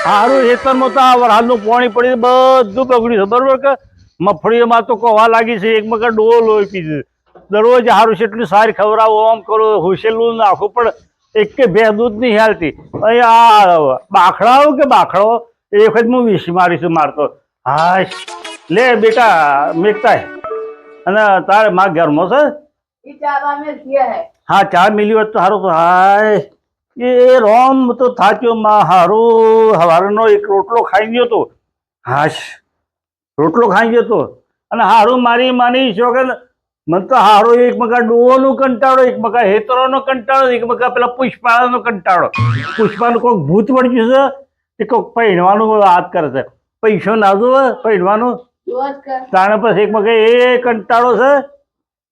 હારું ખેતરમાં તો આ વરસાદનું પાણી પડી બધું બગડ્યું છે બરોબર કે મગફળીમાં તો કોવા લાગી છે એક મગર ડોલ લોહી પીધું દરરોજ હારું છે એટલું સારી ખવડાવો આમ કરો હોશેલું નાખવું પણ એક કે બે દૂધ નહીં હાલતી આ બાખડાઓ કે બાખડો એ વખત હું વીસ મારીશું મારતો હાશ લે બેટા મેકતા અને તારે મારા ઘરમાં છે હા ચા મિલી હોત તો સારું તો હાય એ રોમ તો થાક્યો માં હારું હવારનો એક રોટલો ખાઈ ગયો તો હાશ રોટલો ખાઈ ગયો તો અને હારું મારી માની છોકર મને તો હારો એક મકા ડોવાનો કંટાળો એક મકા હેતરોનો કંટાળો એક મકા પેલા પુષ્પાનો કંટાળો પુષ્પાનું કોઈક ભૂત વળગ્યું છે કે કોઈક પહેરવાનું વાત કરે છે પૈસો ના દો પહેરવાનું તાણે પછી એક મકા એ કંટાળો છે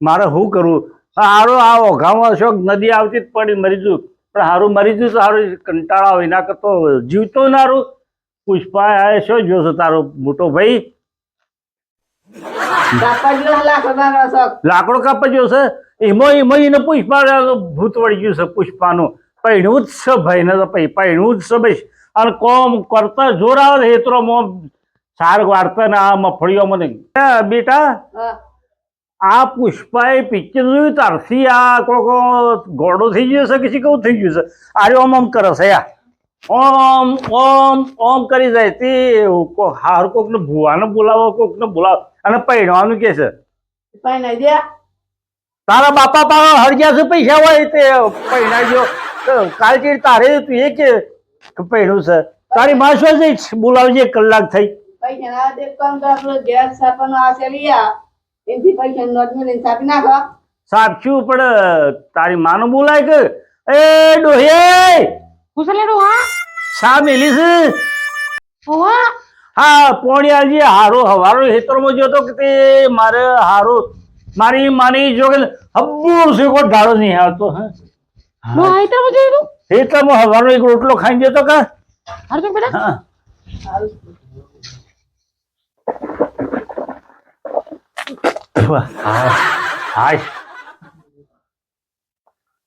મારે શું કરવું હારો આ ઓઘામાં શોખ નદી આવતી જ પડી મરી જુ પણ હારું મરી જુ તો હારું કંટાળો આવે એના કરતો જીવતો નારું પુષ્પા આ શું જોશે તારો મોટો ભાઈ લાકડો કાપવા ગયો છે એમાં એને પુષ્પા ભૂત વળી ગયું છે પુષ્પાનું પહેણું જ છે ભાઈ ને તો પહેણું જ છે ભાઈ અને કોમ કરતા જોર આવે હેતરોમાં સાર વાર્તા ને આ મફળીઓમાં નહીં બેટા આ પુષ્પાએ પિક્ચર જોયું તારથી આ કોકો ગોળો થઈ ગયો છે કે કેવું થઈ ગયું છે આરે ઓમ ઓમ કરે છે યા ઓમ ઓમ ઓમ કરી જાય તે હાર કોકને ભુવાને બોલાવો કોકને બોલાવો અને પહેરવાનું કે છે તારા બાપા પાસે હરગ્યા છે પૈસા હોય તે પહેરાજો કાલ કે તારે તું એ કે પહેર્યું છે તારી માં શું જઈશ બોલાવજે કલાક થઈ સાચું પણ તારી માનું બોલાય કે એ ડોહે શા મેલી છે હા પોણિયાજી હારો હવારો હેતરમાં જોતો કે તે મારે હારો મારી માની જો કે હબ્બુર છે કોઈ ઢાળો નહીં આવતો હેતરમાં હવારો એક રોટલો ખાઈ જતો કા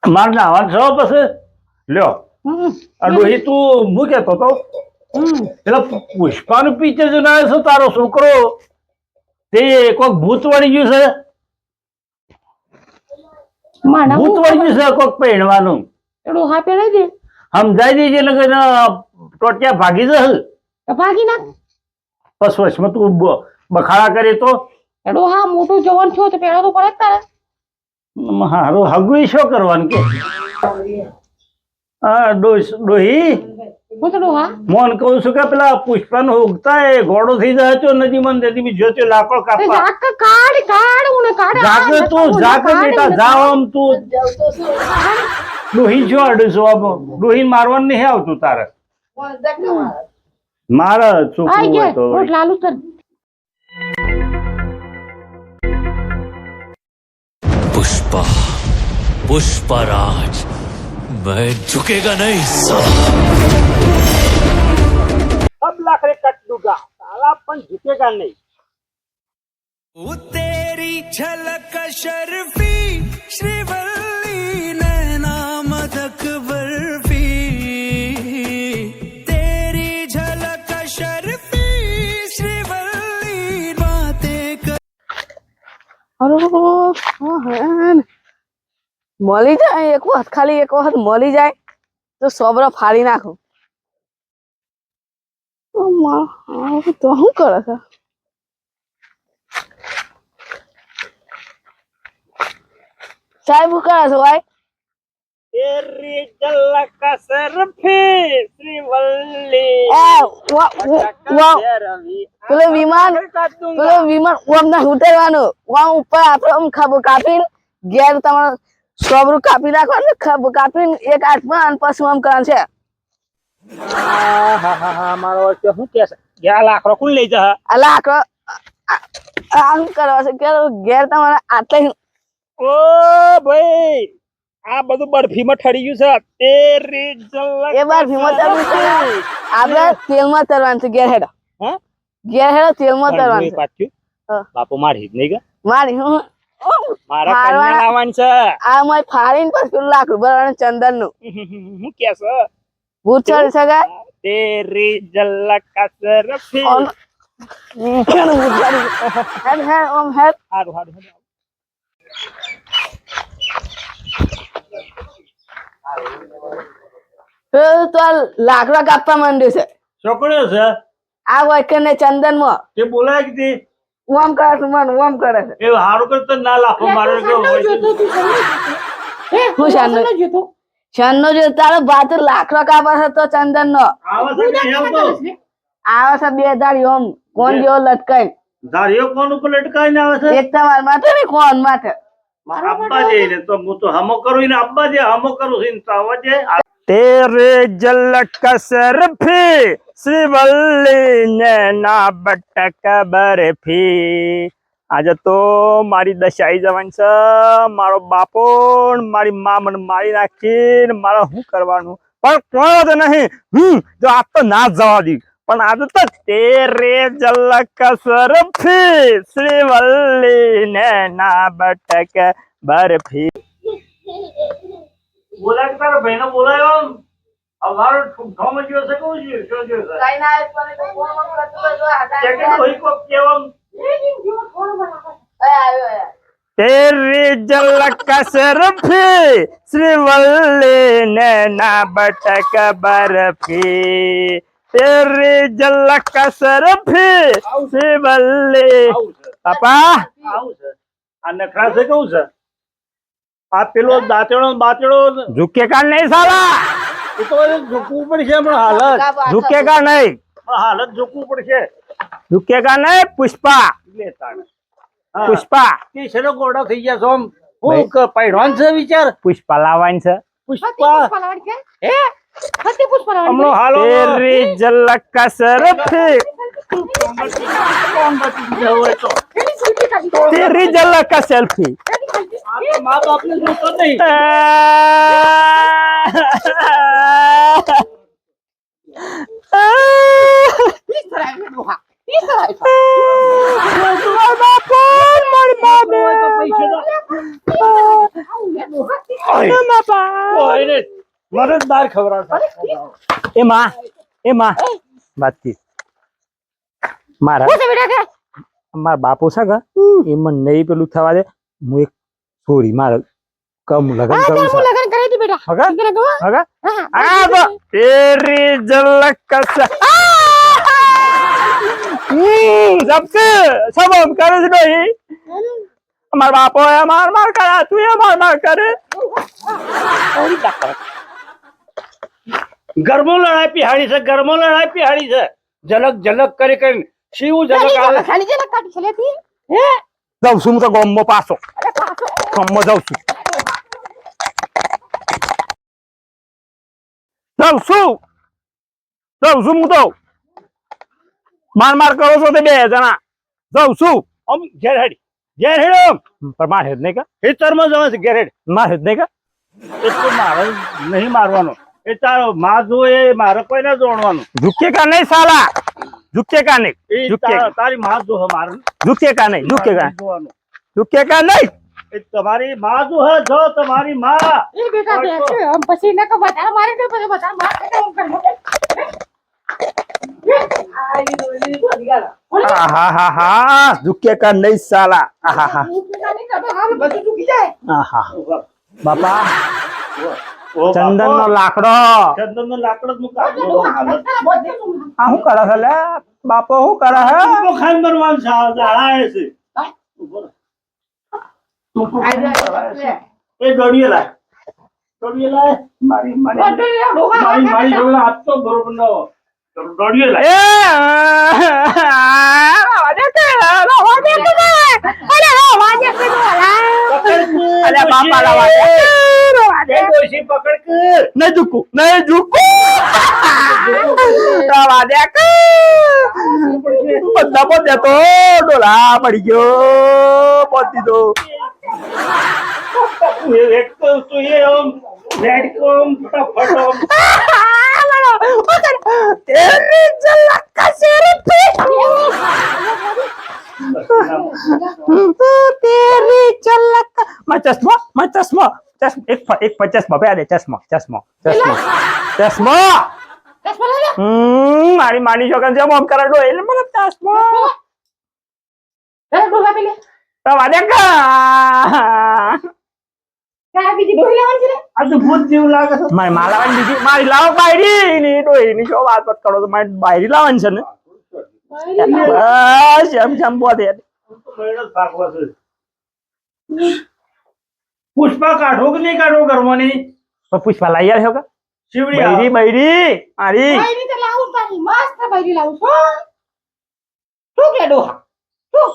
મારે નાવાનું છો પછી લ્યો ડોહી તું હું કેતો તો એટલે પુષ્પાનું પિક્ચર જો ના છો તારો છોકરો તે કોઈક ભૂત વળી ગયું છે ભૂત વળી ગયું છે કોઈક પહેરવાનું સમજાઈ દેજે એટલે ટોટિયા ભાગી જશે ભાગી નાખ બસ વચમાં તું બખાડા કરે તો હા મોટું જવાન છો તો પહેરો તો પડે જ તારે હારું હગું શું કરવાનું કે હા ડોહી મોન કહું છું કે પેલા પુષ્પાનો ઉગતા એ ઘોડો થઈ જાય તો નદી મન નદી જોતો લાકડો કાપવા જાકે તું જાકે બેટા જાવ આમ તું ડોહી જો અડસો ડોહી મારવાનું નહીં આવતું તારે મારા છોકરું હોય તો पुष्पा पुष्पराज मैं झुकेगा नहीं सब लाख रे कट दूंगा साला पण झुकेगा नहीं तेरी झलक शर्फी श्रीवल्ली नैना मदक बर्फी तेरी झलक शर्फी श्रीवल्ली बातें મળી જાય એક વખત ખાલી એક વખત મળી જાય તો સોબરો ફાડી નાખું તો શું કરે છે સાહેબ શું કરે છે ભાઈ तेरी झलक शर्फी श्रीवल्ली પેલું વિમાન ઓમ ઉતરવાનું ઓમ ઉપર આપડે આમ ખબર કાપીને ઘેર તમારે સોબરું કાપી નાખવાનું ખબર કાપીને એક હાથમાં અને પછી આમ કરવાનું છે મારો શું કે છે લાકડો કોણ લઈ જા આ લાકડો આ શું કરવા છે કે ઘેર તમારે આટલે ઓ ભાઈ આ બધું બરફીમાં ઠરી ગયું છે તેરી ઝલક એ બરફીમાં તરવું છે આપણે તેલમાં તરવાનું છે ઘેર હેડો હા ઘેર હેડો તેલમાં તરવાનું છે બાપુ મારી નહીં કે મારી હું મારા કન્યા લાવવાનું છે આ મય ફાડીને પછી પેલું લાકડું ભરવાનું ચંદન નું હું કે છે ભૂત ચડી શકે તેરી ઝલક સરફી ઓમ હેડ ઓમ હેડ હારું હારું તો આ લાકડા કાપવા માંડ્યું છે છોકરીઓ છે આ વખતે ચંદન માં તે બોલાય કે તે ઓમ કરે છે મન ઓમ કરે છે એ હારું કરતા ના લાફો મારે કેવું હોય હું શાનનો જો તારો બાત લાકડા કાપે છે તો ચંદન નો આવા છે કે એવું તો આવે છે બે દાડી ઓમ કોણ જેવો લટકાઈ ધારીઓ કોણ ઉપર લટકાઈને આવે છે એક તમાર માથે ને કોણ માથે અબ્બા જઈને તો હું તો હમો કરું ને અબ્બા જે હમો કરું છું તો આવજે તેરે ઝલક સરફી શ્રીવલ્લી નૈના બટક બરફી આજે તો મારી દશા આવી જવાની છે મારો બાપો ને મારી મા મને મારી નાખીને મારે શું કરવાનું પણ કોઈ તો નહીં જો આજ તો ના જ જવા દી પણ આજે તો તેરે ઝલક સરફી શ્રીવલ્લી નૈના બટક બરફી બોલા કે તારા ભાઈને બોલાયો અમારો ઠુઠ્ઠો મચ્યો છે કહું છું શું થયું છે કઈ ના એક પણ કોણ ઓમ કરતો હોય તો હાથ કે કોઈ કો કેવમ આવ્યો તેરી ઝલક સરફી શ્રીવલ્લી નૈના બટક બરફી તેરી ઝલક સરફી શ્રીવલ્લી પાપા આવું છે આ નખરા છે કેવું છે આ પેલો દાંતેડો બાતેડો ઝુકે કા નહીં સાલા એ તો ઝુકવું પડશે હમણાં હાલત ઝુકે કા નહીં હાલત ઝુકવું પડશે ઝુકે કા નહીં પુષ્પા પુષ્પા કે શેનો ગોડો થઈ ગયા છો હું પૈડવાન છે વિચાર પુષ્પા લાવવાની છે પુષ્પા હમણાં હાલો તેરી ઝલક સરફી તેરી ઝલક સેલ્ફી મા બાપ ને જોતો નહીં મદદદાર ખબર એમાં વાતચીત મારા બાપુ છે કે એમાં નહીં પેલું થવા દે હું એક છોરી મારે કમ લગન કરું છું હગા હગા આ તો તેરી ઝલક જબકે સબમ કરે છે નહીં મારા બાપો એ માર કરે તું એ માર કરે ગરમો લડાઈ પીહાડી છે ગરમો લડાઈ પીહાડી છે ઝલક ઝલક કરી કરીને શિવ ઝલક આવે જાઉં છું હું તો ગોમો પાછો ગોમો જાઉં છું હું તો માર કરો છો તે બે જણા જાઉં છું આમ ઘેર હેડ પણ માર હેડ નહીં કા ખેતરમાં જવા છે ઘેર હેડ માર હેડ નહીં કા એ તો મારે નહીં મારવાનો એ તારો માં જો એ મારે કોઈ ના જોડવાનું ઝુકે કા નહીં સાલા ઝુકે કા નહીં તારી માં જો મારે ઝુકે કા નહીં ઝુકે કા નહીં એ તમારી માં જો હે જો તમારી માં એ બેટા દેખ हम પછી ન કો બતા મારે તો પછી બતા માર કે હું કર હા ઝુકે કા નહીં સાલા બાપા ચંદન નો લાકડો આ શું કરે છે લે બાપો શું કરે છે ખાઈ મરવાનું છે લાળાએ છે એ દોડીએ લાય મારી જોડે હાથ તો બરોબર ન હો દોડીએ લાય બાપા લાવા પકડ નહીં ઝુકું બધા પોતે તો ડોલા પડી ગયો પોતી તો એક તો તું એ આમ રેડ કોમ ફટાફટ તેરી ઝલક સરફી તેરી ઝલક ચશ્મા એક 50 માં બે દે ચશ્મા ચશ્મા લઈ લે. મારી માની છોકરા જેમ આમ કરે ડોહી એટલે મને ચશ્મા તારે ડોહા પી લે. રવા દે કા તારે બીજી ડોહી લેવાની છે ને? આ તો ભૂત જેવું લાગે છે મારી માં લાવવાની બીજી મારી લાવો બાયરી ની ડોહી ની શું વાત કરો તો મારી બાયરી લાવવાની છે ને બસ એમ બોધે પુષ્પા કાઢો કે નહીં કાઢો કરવાની પુષ્પા લઈ આવ્યો કે બૈરી બૈરી મારી બાયરી તો લાવું તારી મસ્ત બાયરી લાવું છું. શું કે ડોહા? શું?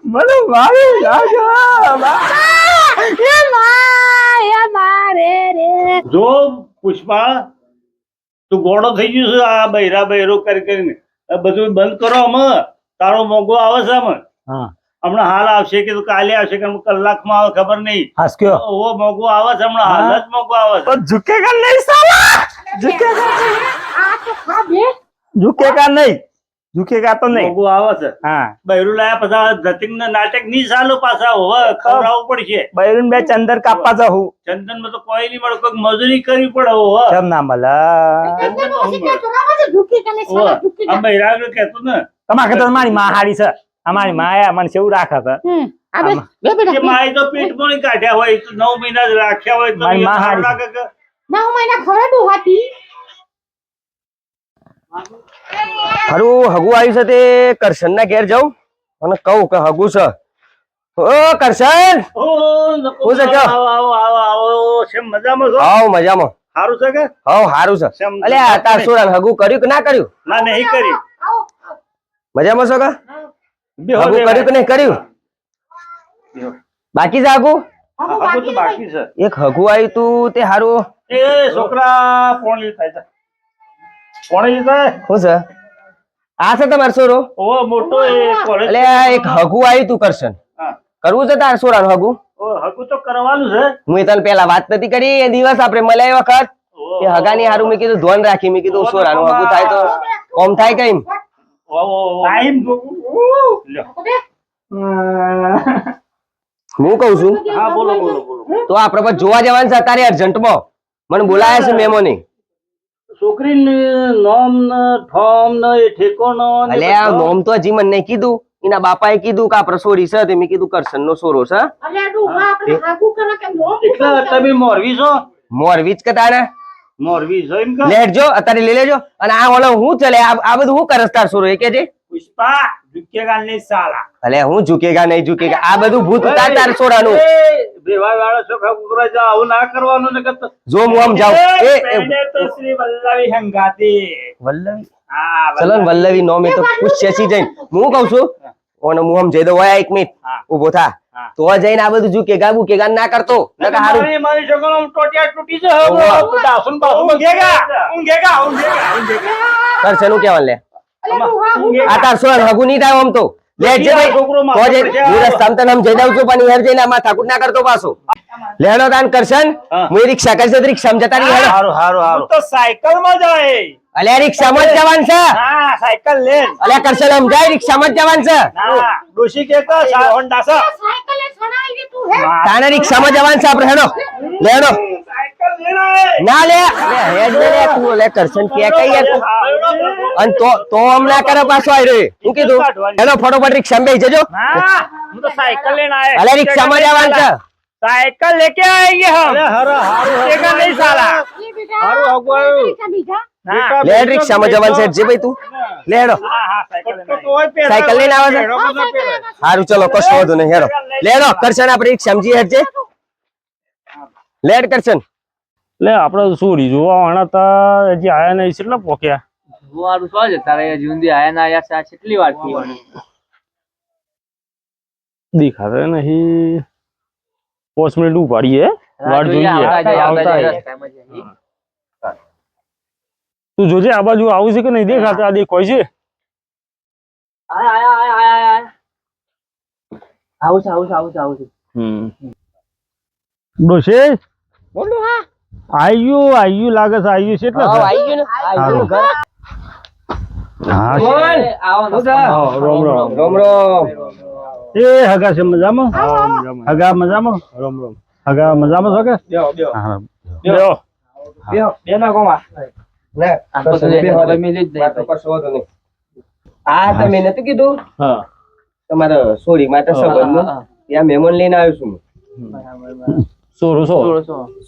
મને મારી જો પુષ્પા તું ગોળો થઈ ગયું છે આ બૈરા બૈરો કરીને આ બધું બંધ કરો અમે તારો મોગો આવે છે અમે હમણાં હાલ આવશે કે કાલે આવશે કે કલાકમાં આવે ખબર નહીં ઓ મોગો આવે છે હમણાં હાલ જ મોગો આવે છે ઝુકેગા નહીં સાલા ઝુકેગા આ તો ખા બે. ઝુકેગા નહીં ઝુકેગા તો નહીં મોગો આવે છે હા બૈરું લાયા પછી ધતિંગ નાટક નહીં ચાલુ પાછા હવે ખવડાવવું પડશે બૈરું બે ચંદન કાપવા જાઉં ચંદન માં તો કોઈ નહીં મળે કોઈ મજૂરી કરવી પડે હવે કેમ ના મળે ચંદન ઓછી કે ચોરાવા છે ઝુકી કને સાલા ઝુકી આ બૈરાગ કહેતો ને તમારે તો મારી માં હારી છે અમારી માયા મને કેવું રાખે છે આ બે બેટા માય તો પેટ પણ કાઢ્યા હોય તો 9 મહિના જ રાખ્યા હોય તો ના હું મહિના ખરે ડોહાતી. હારું હગુ આવ્યું છે તે કરશન ના ઘેર જાઉં અને કહું કે હગુ છે ઓ કરશન ઓ નકો આવો શેમ મજામાં છો હાવ મજામાં સારું છે કે હાવ હારું છે અલ્યા તાર સોરા હગુ કર્યું કે ના કર્યું ના નહીં કરી મજામાં છો કે હગુ કર્યું કે નહીં કર્યું બાકી છે હગુ તો બાકી છે એક હગુ આવ્યું તું તે હારું એ છોકરા પોણી થાય છે પોણી થાય શું છે આ છે તમારો સોરો ઓ મોટો એ કોલેજ અલ્યા એક હગુ આવ્યું તું કરશન કરવું છે તાર સોરા હગુ ઓ હગુ તો કરવાનું છે હું તને પેલા વાત નથી કરી એ દિવસ આપણે મળ્યા એ વખત કે હગાની હારું મેં કીધું ધોન રાખી મેં કીધું સોરાનું હગુ થાય તો ઓમ થાય કઈ ટાઈમ હું કઉ છું હા બોલો બોલો બોલો તો આપડે પછી જોવા જવાનું છે અત્યારે અર્જન્ટમાં મને બોલાયા છે મેમોને છોકરી નોમ ને ઠોમ ને એ ઠેકોનો ને અલ્યા નોમ તો હજી મને નહીં કીધું એના બાપાએ કીધું કે આપડે સોરી છે તે મેં કીધું કરશન નો સોરો છે અલ્યા ડોહા આપણે હાગુ કરે કે નો એટલે તમે મોરવી છો મોરવી જ કે તારે મોરવી છો એમ કે લેટજો અત્યારે લઈ લેજો અને આ ઓલો હું ચલે આ બધું હું કરસ તાર સોરો એ કે છે પુષ્પા ઝુકેગા નહીં સાલા અલે હું ઝુકેગા નહીં ઝુકેગા આ બધું ભૂત ઉતાર તાર સોરાનું બેવાય વાળો છોકરા કુકરા જા આવું ના કરવાનું ને કે જો હું આમ જાઉં પહેલે તો શ્રી વલ્લવી હંગાતી વલ્લવી હા ચલો ને વલ્લવી નોમ એ તો પૂછ્યાસી જઈને હું કઉ છું ઓને હું આમ જઈ દઉં હોય 1 મિનિટ ઉભો થા તો જઈને આ બધું ઝુકેગા બુકેગા ના કરતો નકર હારું મારી છોકરો ટોટિયા તૂટી છે દાસુન બાસુન ઊંઘેગા કરશે નું કેવાનું લે અલ્યા ડોહા હું આ તાર સોરા હગુ નહીં થાય આમ તો લેજે ભાઈ તો જે હું રસ્તામાં તને આમ જઈ દઉં છું પણ હેર જઈને આમાં ઠાકુર ના કરતો પાછો લેણો દાન કરશન હું રિક્ષા કરશે તો રિક્ષામાં જતા રહી હેડો હારું હારું હારું તો સાયકલ માં જાય અલ્યા રિક્ષામાં જ જવાનું છે હા સાયકલ લે અલ્યા કરશન આમ જાય રિક્ષામાં જ જવાનું છે ના ડોશી કે હોન્ડા છે સાયકલ એ સણાઈ ગઈ તું હે તાણે રિક્ષામાં જવાનું છે આપણે હેડો લેણો સાયકલ લેના ના લે હેડ લે તું લે કરશન કે કઈ યાર અન તો હમ ના કરે પાછો આવી રહ્યો હું કીધું હેલો ફટોફટ રિક્ષામાં બેસી જજો ના હું તો સાયકલ લેના આયા અલ્યા રિક્ષામાં જવાનું છે साइकिल लेके आएंगे हम अरे हरा नहीं साला એ બેટા હારું હગુ આવ્યું. બીજા લે રિક્ષામાં જવાનું છે જે ભાઈ તું લે હેડો સાયકલ લઈને આવે છે સારું ચલો કશું વધુ નહીં હેડો લેડો કરશન આપણે રિક્ષામાં જઈએ હેડ છે લેડ કરશન લે આપણે સોરી જોવા વાળા તા હજી આયા નહીં કેટલા પોક્યા જોવાનું શું છે તારે જુંદી આયા ના આયા છે કેટલી વાર થઈ દેખાતા નહીં 5 મિનિટ ઉપાડીએ વાટ જોઈએ તું જોજે આ બાજુ આવું છે કે નહીં દેખાતા આ દેખાય છે આવું છે ડોશે બોલું હા આયુ લાગે છે આયુ છે એટલે આવી ગયું ને આવી ગયું ઘર હા રોમ રોમ રોમ રોમ એ હગા છે મજામાં હગા મજામાં રામ રામ હગા મજામાં છો કે હા બેહો. આ તમે નતું કીધું હા તમારા સોરી માટે સંબંધનું ત્યાં મહેમાન લઈને આવ્યો છું સોરો સો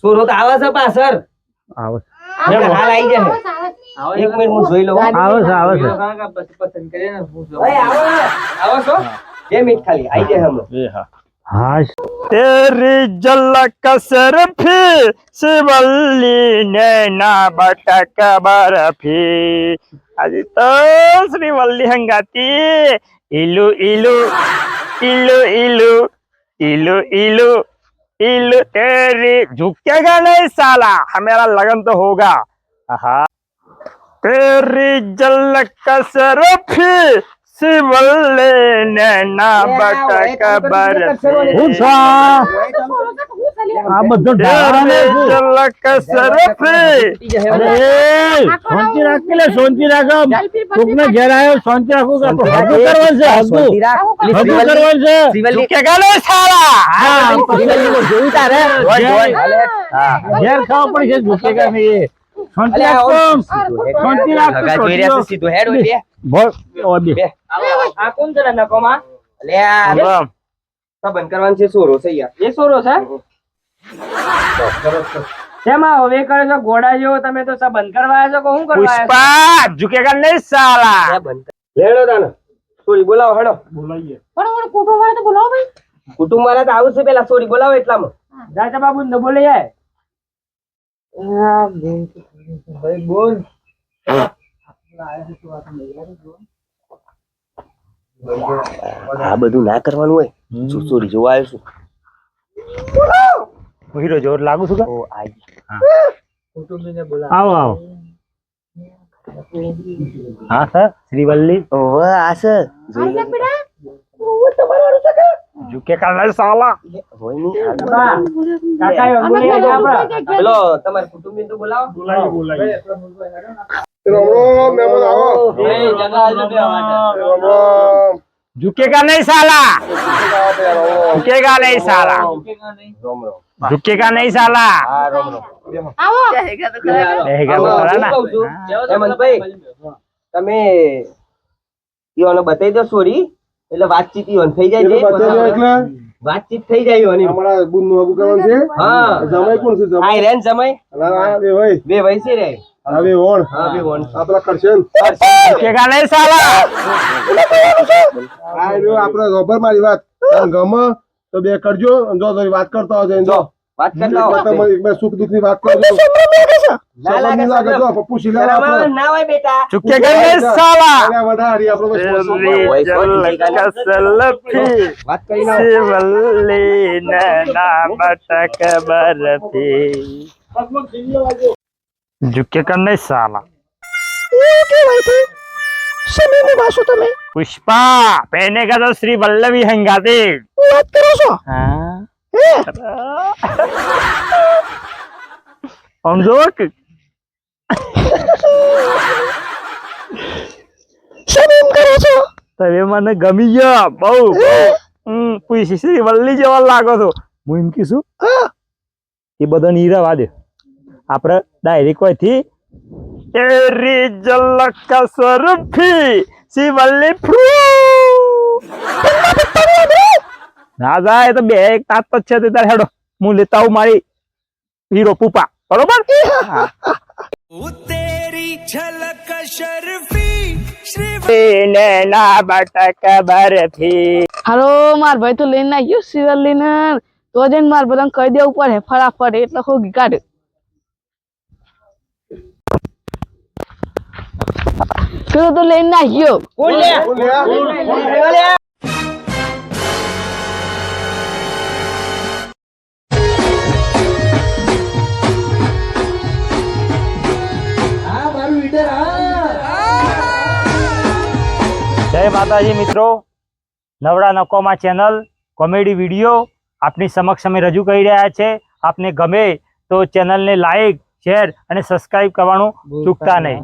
સોરો તો આવે છે પાછળ આવે હાલ આવી જાય એક મિનિટ હું જોઈ લઉં આવે છે આવે છે પસંદ કરીને હું જોઉં. ભાઈ આવો છો 2 મિનિટ ખાલી આવી જાય હમણાં એ હા હા તેરી ઝલક સરફી શિવલ્લી નૈના બટક બરફી આજે તો શ્રીવલ્લી હંગાતી ઇલુ ઇલુ इलू इलू इलू इलू इलू तेरी झुकेगा नहीं साला हमारा लगन तो होगा हाँ तेरी झलक सरफी शिवल्ले नैना बटक बरफी આ બધો ઢારાને ઝલક સરફી અરે શાંતિ રાખ કે શાંતિ રાખ કોકને ઘેર આવ્યો શાંતિ રાખો કે હગું કરવાનું છે હગું કરવાનું છે ઝુકેગા નહીં સાલા હા જોયું તારે ઘેર ખાવા પડશે ઝુકેગા નહીં શાંતિ રાખ શાંતિ રાખ હગા જોઈ રહ્યા છે સીધો હેડ હોય બે બોલ ઓ બે આ કોણ છે નકોમાં? લે આ બંધ કરવાનું છે સોરો છે યાર એ સોરો છે? શેમાં હવે કરે છો ઘોડા જેવો? તમે તો સબ બંધ કરવા આવ્યા છો કે હું કરવા આવ્યા પુષ્પા ઝુકેગા નહીં સાલા લેડો તાને સોરી બોલાવો હેડો બોલાઈએ પણ કુટુંબ વાળા તો બોલાવો ભાઈ કુટુંબ વાળા તો આવું છે પેલા સોરી બોલાવો એટલામાં છો? રાજા બાબુ ને બોલે જાય. ભાઈ બોલ. આ બધું ના કરવાનું હોય સોરી જોવા આવ્યો છું હીરો જોર લાગુ છું કે ઓ આઈ કુટુંબીને બોલા. આવો આવો હા સર શ્રીવલ્લી ઓહ આ સર જોઈ લો ઝુકેગા નહીં સાલા હોય નહીં કાકા એ બોલે જાય આપડા. પેલો તમારા કુટુંબી તો બોલાવો બોલાઈએ झुकेगा नहीं साला झुकेगा नहीं साला झुकेगा नहीं साला આવો रहेगा तो खरा ना હેમંતભાઈ તમે ઈઓને બતાવી દો સોરી એટલે વાતચીત ઈઓને થઈ જાય છે વાતચીત થઈ જાય ઈઓની હા જમાઈ કોણ છે આ રેન સમય જમાઈ બે ભાઈ છે રે હવે ઓણ હા બે વણ આપડા કરશન झुकेगा नहीं साला આ રહ્યો આપડે રોબર મારી વાત ગમે તો બે કરજો અને જો થોડી વાત કરતા હોય જો વાત કરતા તમે એક બે સુખ દુઃખ ની વાત કરજો ના લાગે લાગે જો પૂછી લેવા શરમાવાનું ના હોય બેટા झुकेगा नहीं साला વધારી આપડે બસ तेरी झलक सलफी વાત કરીને આવો. शिवल्ली नैना बटक बरफी झुकेगा नहीं साला पुष्पा पहने का तो श्री वल्लभी हंगाते हाँ समझो कि તમે મને ગમી ગયા બહુ પૂછી શ્રી વલ્લી જેવા લાગો છો હું એમ કીધું એ બધો નીરવા દે આપણે ડાયરેક્ટ કોઈ થી તેરી ઝલક સરફી શિવલ્લી ના જાય તો બે એક તાત જ છે તે તારે હેડો હું લેતા આવું મારી હીરો પુપા બરોબર तेरी झलक शर्फी નૈના બટક બરફી હાલો માર ભાઈ તો લઈને આવ્યો શિવલ્લી ને તો જઈને માર બધાને કહી દેવું પડે ફટાફટ એટલે હોગી કાઢે પેલો તો લઈને આવ્યો જય માતાજી મિત્રો નવરા નકોમાં ચેનલ કોમેડી વિડીયો આપની સમક્ષ અમે રજૂ કરી રહ્યા છે આપને ગમે તો ચેનલને લાઈક શેર અને સબસ્ક્રાઇબ કરવાનું ચૂકતા નહીં